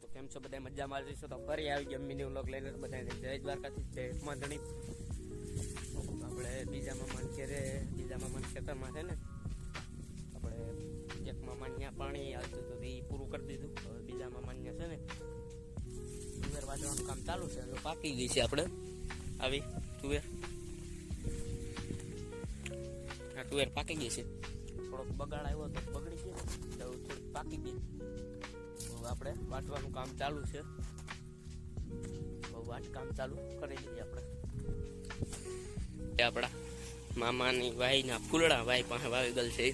તો કેમ છો બધા મજામાં રહીશો? તો ફરી આવી ગયા મિની વ્લોગ લઈને બધાને જય દ્વારકાથી જય માંધણી. આપણે બીજા મામાના ખેતરમાં છે ને, આપણે એક મામાને ત્યાં પાણી આવતું હતું એ પૂરું કરી દીધું. હવે બીજા મામાને છે ને તુવેર વાટવાનું કામ ચાલુ છે. હવે પાકી ગઈ છે આપણે આવી તુવેર. આ તુવેર પાકી ગઈ છે. થોડોક બગાડ આવ્યો તો બગડી ગઈ ને, તો થોડીક પાકી ગઈ. આપણે વાટવાનું કામ ચાલુ છે. કામ ચાલુ કરી દઈએ આપણે. આપણા મામાની વાઈના ફૂલડા વાઈ પાસે વાવી ગયેલ છે.